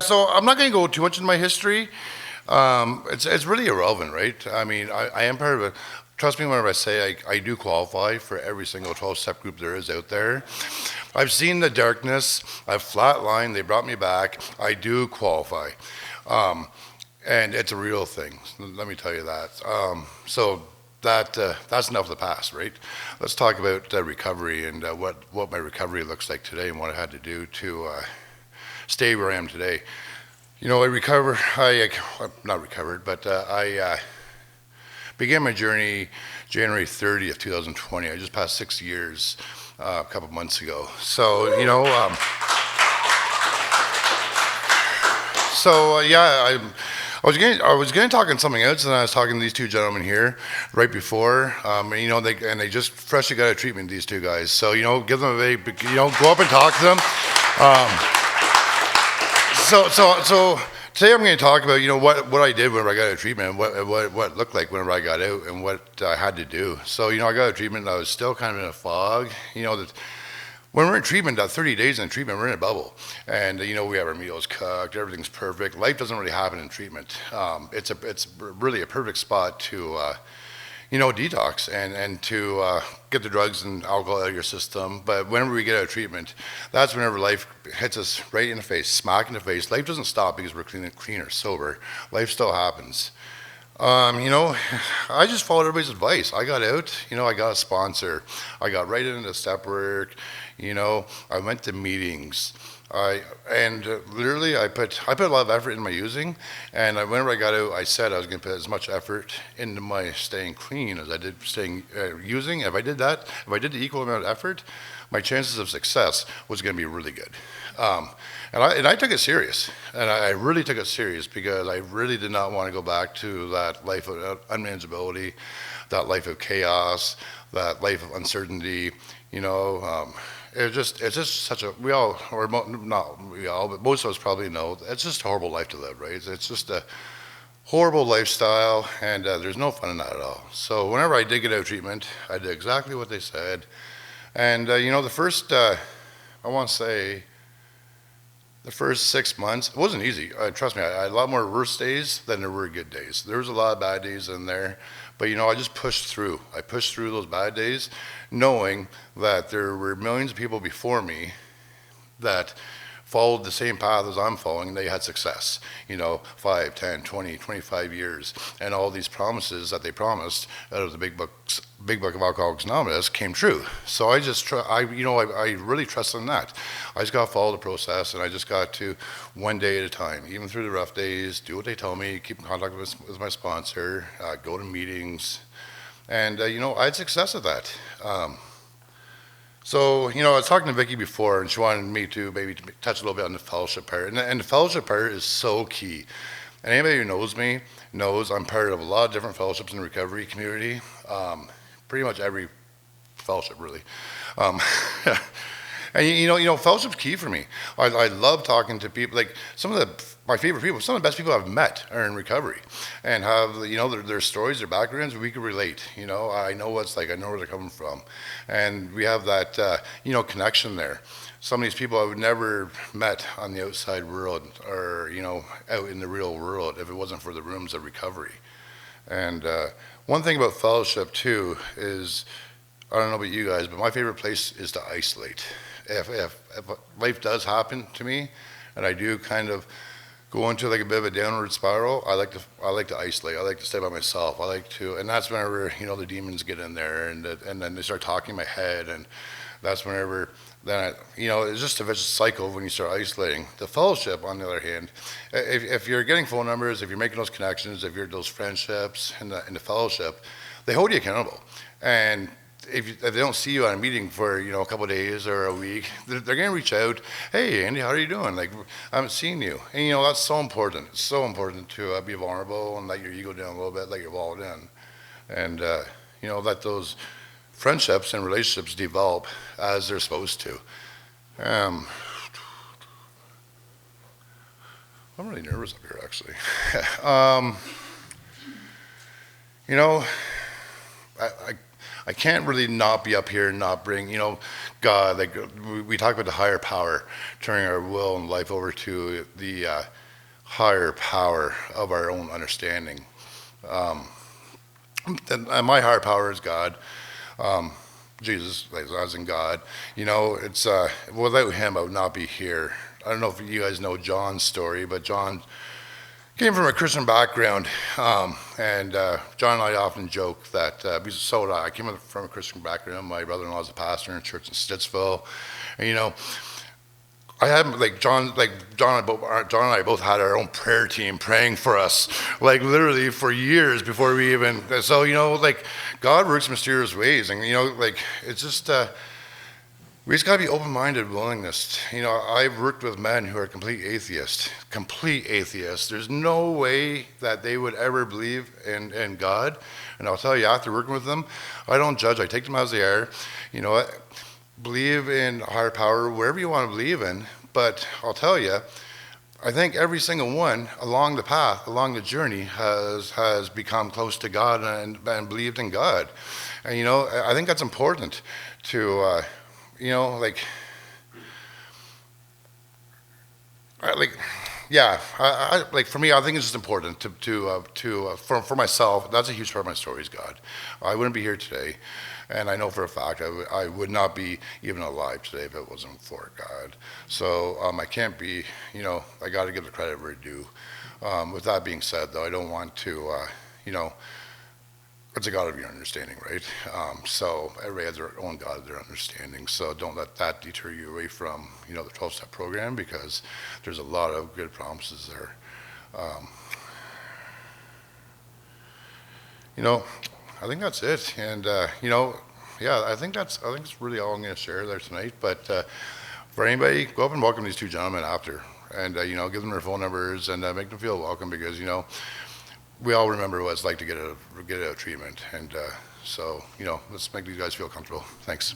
So I'm not going to go too much into my history. It's really irrelevant, right? I mean, I am part of a. Trust me when I say I do qualify for every single 12-step group there is out there. I've seen the darkness. I've flatlined. They brought me back. I do qualify, um, and it's a real thing. Let me tell you that. So that's enough of the past, right? Let's talk about recovery and what my recovery looks like today and what I had to do to stay where I am today. I recover. Not recovered, but I began my journey January 30th, 2020. I just passed 6 years a couple months ago. So yeah, I was going to talk on something else, and I was talking to these two gentlemen here right before, they just freshly got out of treatment. These two guys. So give them go up and talk to them. Um, so today I'm going to talk about what I did whenever I got out of treatment, and what it looked like whenever I got out, and what I had to do. So I got out of treatment, and I was still kind of in a fog. That when we're in treatment, that 30 days in treatment, we're in a bubble, and we have our meals cooked, everything's perfect. Life doesn't really happen in treatment. It's really a perfect spot to detox and to get the drugs and alcohol out of your system. But whenever we get out of treatment, that's whenever life hits us right in the face, smack in the face. Life doesn't stop because we're clean or sober. Life still happens. I just followed everybody's advice. I got out, I got a sponsor. I got right into step work. I went to meetings. Literally I put a lot of effort in my using, and whenever I got out, I said I was going to put as much effort into my staying clean as I did staying using. If I did the equal amount of effort, my chances of success was going to be really good. And I took it serious, and I really took it serious because I really did not want to go back to that life of unmanageability, that life of chaos, that life of uncertainty. It's just such a, we all, or not we all, but most of us probably know, it's just a horrible life to live, right? It's just a horrible lifestyle, and there's no fun in that at all. So whenever I did get out of treatment, I did exactly what they said. And the first, I want to say, the first 6 months, it wasn't easy. Trust me, I had a lot more worse days than there were good days. There was a lot of bad days in there, but I just pushed through. I pushed through those bad days, knowing that there were millions of people before me that followed the same path as I'm following, and they had success, 5, 10, 20, 25 years, and all these promises that they promised out of the big book of Alcoholics Anonymous came true. So I really trust in that. I just got to follow the process, and I just got to, one day at a time, even through the rough days, do what they tell me, keep in contact with my sponsor, go to meetings, and I had success at that. So, I was talking to Vicki before, and she wanted me to maybe touch a little bit on the fellowship part. And the fellowship part is so key. And anybody who knows me knows I'm part of a lot of different fellowships in the recovery community, pretty much every fellowship, really. Um, and fellowship's key for me. I love talking to people. Like my favorite people, some of the best people I've met are in recovery, and have their stories, their backgrounds. We can relate. I know what it's like. I know where they're coming from, and we have that connection there. Some of these people I would never met on the outside world, or out in the real world, if it wasn't for the rooms of recovery. And one thing about fellowship too is, I don't know about you guys, but my favorite place is to isolate. If life does happen to me, and I do kind of go into like a bit of a downward spiral, I like to isolate. I like to stay by myself. And that's whenever the demons get in there, and then they start talking in my head, and that's whenever it's just a vicious cycle when you start isolating. The fellowship, on the other hand, if you're getting phone numbers, if you're making those connections, if you're those friendships in the fellowship, they hold you accountable. And if they don't see you on a meeting for a couple of days or a week, they're going to reach out. Hey, Andy, how are you doing? Like, I haven't seen you. And that's so important. It's so important to be vulnerable and let your ego down a little bit, let your wallet in, and let those friendships and relationships develop as they're supposed to. I'm really nervous up here, actually. I can't really not be up here and not bring, God, like we talk about the higher power, turning our will and life over to the higher power of our own understanding. Um, and my higher power is God. Um, Jesus, like as in God. It's without him, I would not be here. I don't know if you guys know John's story, but John came from a Christian background, and John and I often joke that because so did I. I came from a Christian background. My brother-in-law is a pastor in a church in Stittsville, and I had John and I both had our own prayer team praying for us, like literally for years before we even. So like God works mysterious ways, and like it's just. We just gotta be open-minded, willingness. I've worked with men who are complete atheists. Complete atheists. There's no way that they would ever believe in God. And I'll tell you, after working with them, I don't judge. I take them as they are. What? Believe in higher power, wherever you want to believe in. But I'll tell you, I think every single one along the path, along the journey, has become close to God and believed in God. And I think that's important to. Like, yeah, like for me, I think it's just important for myself. That's a huge part of my story is God. I wouldn't be here today, and I know for a fact I would not be even alive today if it wasn't for God. So I can't be, I got to give the credit where it's due. With that being said, though, I don't want to, it's a God of your understanding, right? So everybody has their own God of their understanding. So don't let that deter you away from, the 12-step program because there's a lot of good promises there. I think that's it. And, yeah, I think it's really all I'm going to share there tonight. But for anybody, go up and welcome these two gentlemen after. And, give them their phone numbers and make them feel welcome because, we all remember what it's like to get a treatment, and so let's make these guys feel comfortable. Thanks.